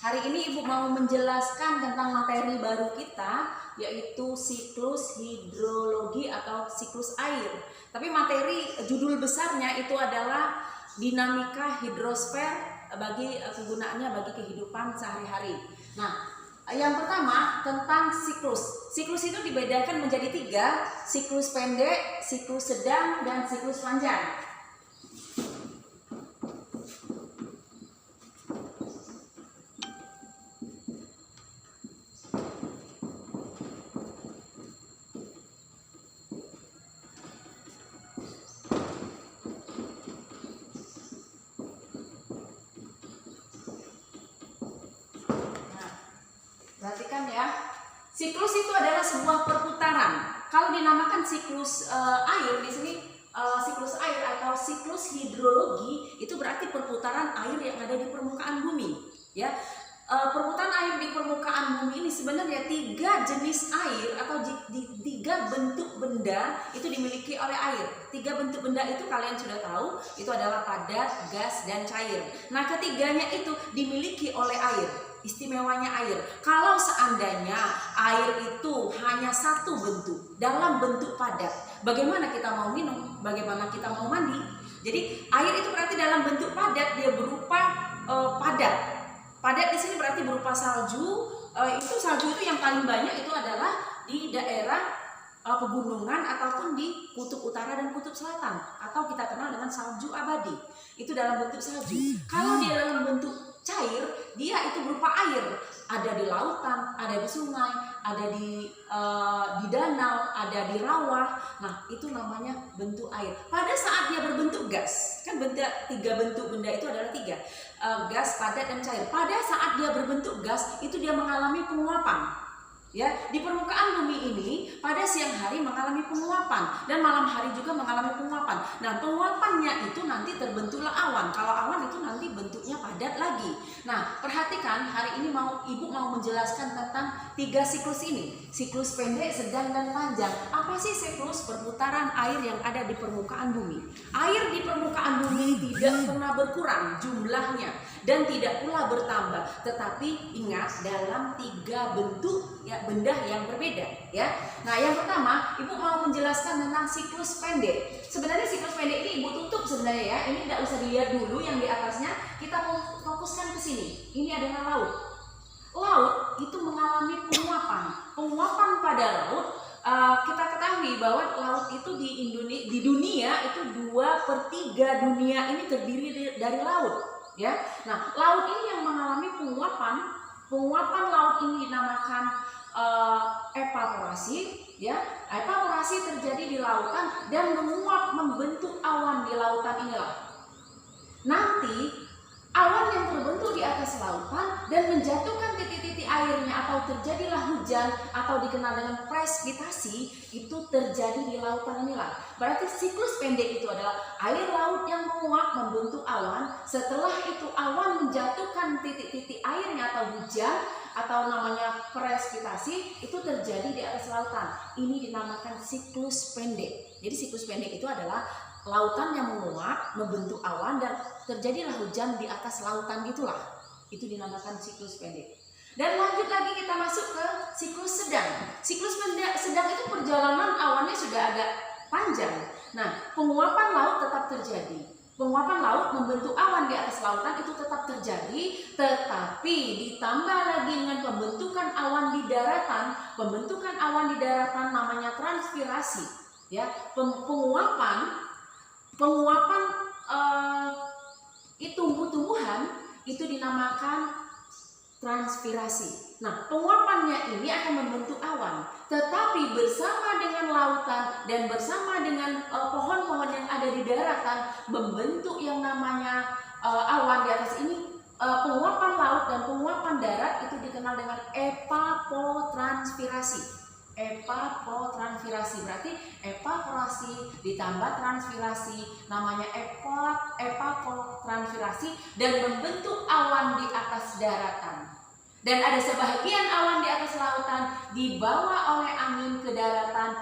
Hari ini Ibu mau menjelaskan tentang materi baru kita, yaitu siklus hidrologi atau siklus air. Tapi materi judul besarnya itu adalah dinamika hidrosfer bagi kegunaannya bagi kehidupan sehari-hari. Nah, yang pertama tentang siklus. Siklus itu dibedakan menjadi 3, siklus pendek, siklus sedang, dan siklus panjang. Perhatikan ya, siklus itu adalah sebuah perputaran. Kalau dinamakan siklus air di sini, siklus air atau siklus hidrologi itu berarti perputaran air yang ada di permukaan bumi. Ya, perputaran air di permukaan bumi ini sebenarnya 3 jenis air atau 3 bentuk benda itu dimiliki oleh air. 3 bentuk benda itu kalian sudah tahu, itu adalah padat, gas, dan cair. Nah, ketiganya itu dimiliki oleh air. Istimewanya air, kalau seandainya air itu hanya satu bentuk, dalam bentuk padat, bagaimana kita mau minum, bagaimana kita mau mandi? Jadi air itu berarti dalam bentuk padat, dia berupa padat. Padat di sini berarti berupa salju. Salju itu yang paling banyak itu adalah di daerah pegunungan ataupun di kutub utara dan kutub selatan, atau kita kenal dengan salju abadi. Itu dalam bentuk salju. Kalau dia dalam bentuk cair, dia itu berupa air, ada di lautan, ada di sungai, ada di danau, ada di rawa. Nah, itu namanya bentuk air. Pada saat dia berbentuk gas, kan 3 bentuk benda itu adalah 3, gas, padat, dan cair. Pada saat dia berbentuk gas, itu dia mengalami penguapan. Ya, di permukaan bumi ini pada siang hari mengalami penguapan dan malam hari juga mengalami penguapan. Nah, penguapannya itu nanti terbentuklah awan. Kalau awan itu nanti bentuknya padat lagi. Nah, perhatikan hari ini Ibu mau menjelaskan tentang 3 siklus ini. Siklus pendek, sedang, dan panjang. Apa sih siklus? Perputaran air yang ada di permukaan bumi. Air di permukaan bumi tidak pernah berkurang jumlahnya dan tidak pula bertambah, tetapi ingat dalam 3 bentuk ya benda yang berbeda ya. Nah, yang pertama Ibu mau menjelaskan tentang siklus pendek. Sebenarnya siklus pendek ini Ibu tutup sebenarnya ya. Ini tidak usah dilihat dulu yang di atasnya. Kita mau fokuskan ke sini. Ini adalah laut. Laut itu mengalami penguapan. Penguapan pada laut, kita ketahui bahwa laut itu di dunia itu 2/3 dunia ini terdiri dari laut ya. Nah, laut ini yang mengalami penguapan. Penguapan laut ini dinamakan evaporasi ya. Evaporasi terjadi di lautan dan menguap membentuk awan di lautan inilah. Nanti awan yang terbentuk di atas lautan dan menjatuhkan titik-titik airnya atau terjadilah hujan atau dikenal dengan presipitasi itu terjadi di lautan inilah. Berarti siklus pendek itu adalah air laut yang menguap membentuk awan. Setelah itu awan menjatuhkan titik-titik airnya atau hujan atau namanya presipitasi itu terjadi di atas lautan. Ini dinamakan siklus pendek. Jadi siklus pendek itu adalah lautan yang menguap membentuk awan dan terjadilah hujan di atas lautan itulah. Itu dinamakan siklus pendek. Dan lanjut lagi kita masuk ke siklus sedang. Siklus sedang itu perjalanan awannya sudah agak panjang. Nah, penguapan laut tetap terjadi. Penguapan laut membentuk awan di atas lautan itu tetap terjadi, tetapi ditambah lagi dengan pembentukan awan di daratan. Pembentukan awan di daratan namanya transpirasi. Ya, penguapan tumbuh-tumbuhan itu dinamakan transpirasi. Nah, penguapannya ini akan membentuk awan, tetapi bersama dengan lautan dan bersama dengan pohon-pohon yang ada di daratan membentuk yang namanya awan di atas ini. Penguapan laut dan penguapan darat itu dikenal dengan evapotranspirasi. Evapotranspirasi berarti evaporasi ditambah transpirasi, namanya evapotranspirasi, dan membentuk awan di atas daratan. Dan ada sebahagian awan di atas lautan dibawa oleh angin ke daratan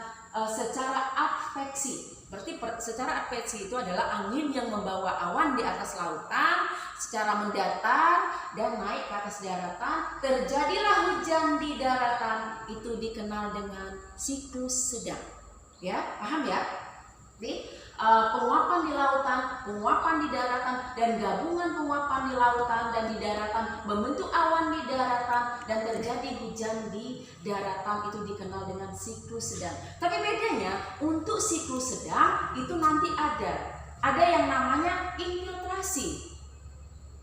secara adveksi. Berarti secara adversi itu adalah angin yang membawa awan di atas lautan secara mendatar dan naik ke atas daratan. Terjadilah hujan di daratan, itu dikenal dengan siklus sedang. Ya, paham ya? Jadi penguapan di lautan, penguapan di daratan, dan gabungan penguapan di lautan dan di daratan membentuk awan di daratan dan terjadi hujan di daratan, itu dikenal dengan siklus sedang. Tapi bedanya untuk siklus sedang itu nanti ada yang namanya infiltrasi.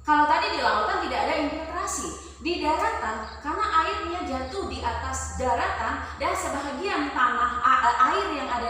Kalau tadi di lautan tidak ada infiltrasi, di daratan karena airnya jatuh di atas daratan dan sebahagian tanah air yang ada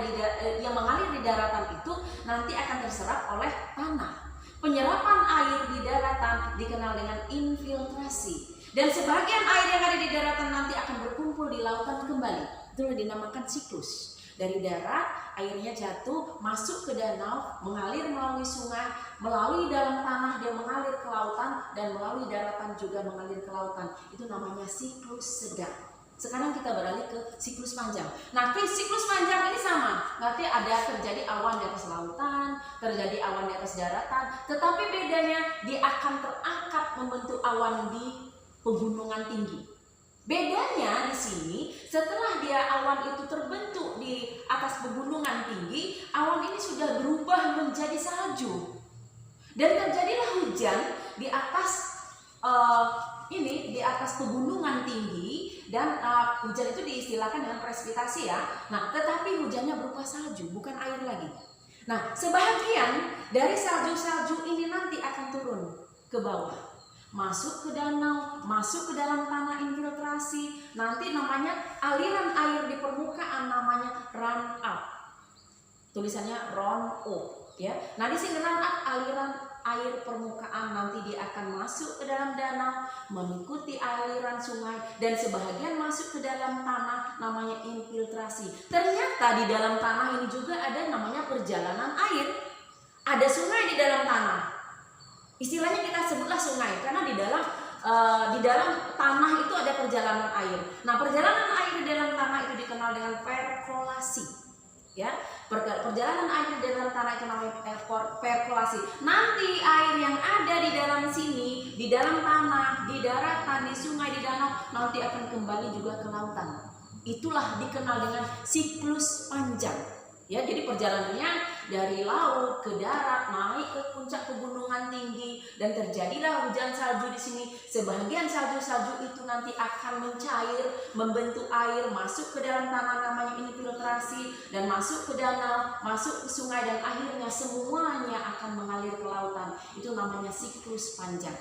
yang mengalir di daratan itu nanti akan terserap oleh tanah. Penyerapan air di daratan dikenal dengan infiltrasi, dan sebagian air yang ada di daratan nanti akan berkumpul di lautan kembali. Itulah dinamakan siklus. Dari darat airnya jatuh masuk ke danau, mengalir melalui sungai, melalui dalam tanah dia mengalir ke lautan, dan melalui daratan juga mengalir ke lautan. Itu namanya siklus sedang. Sekarang kita beralih ke siklus panjang. Nah, siklus panjang ini sama. Nanti ada terjadi awan di atas lautan, terjadi awan di atas daratan, tetapi bedanya dia akan terangkat membentuk awan di pegunungan tinggi. Bedanya di sini, setelah awan itu terbentuk di atas pegunungan tinggi, awan ini sudah berubah menjadi salju. Dan terjadilah hujan di atas di atas pegunungan tinggi, dan hujan itu diistilahkan dengan presipitasi ya. Nah, tetapi hujannya berupa salju, bukan air lagi. Nah, sebahagian dari salju-salju ini nanti akan turun ke bawah, masuk ke danau, masuk ke dalam tanah infiltrasi. Nanti namanya aliran air di permukaan namanya run up. Tulisannya run up, ya. Nah, di sini run up aliran air permukaan, nanti dia akan masuk ke dalam danau, mengikuti aliran sungai, dan sebahagian masuk ke dalam tanah namanya infiltrasi. Ternyata di dalam tanah ini juga ada namanya perjalanan air. Ada sungai di dalam tanah. Istilahnya kita sebutlah sungai karena di dalam tanah itu ada perjalanan air. Nah, perjalanan air di dalam tanah itu dikenal dengan perkolasi. Ya, perjalanan air di dalam tanah itu namanya perkolasi. Nanti air yang ada di dalam sini, di dalam tanah, di daratan, di sungai, di danau, nanti akan kembali juga ke lautan. Itulah dikenal dengan siklus panjang. Ya, jadi perjalanannya dari laut ke darat, naik ke puncak pegunungan tinggi, dan terjadilah hujan salju di sini. Sebagian salju-salju itu nanti akan mencair, membentuk air, masuk ke dalam tanah namanya infiltrasi, dan masuk ke danau, masuk ke sungai, dan akhirnya semuanya akan mengalir ke lautan. Itu namanya siklus panjang.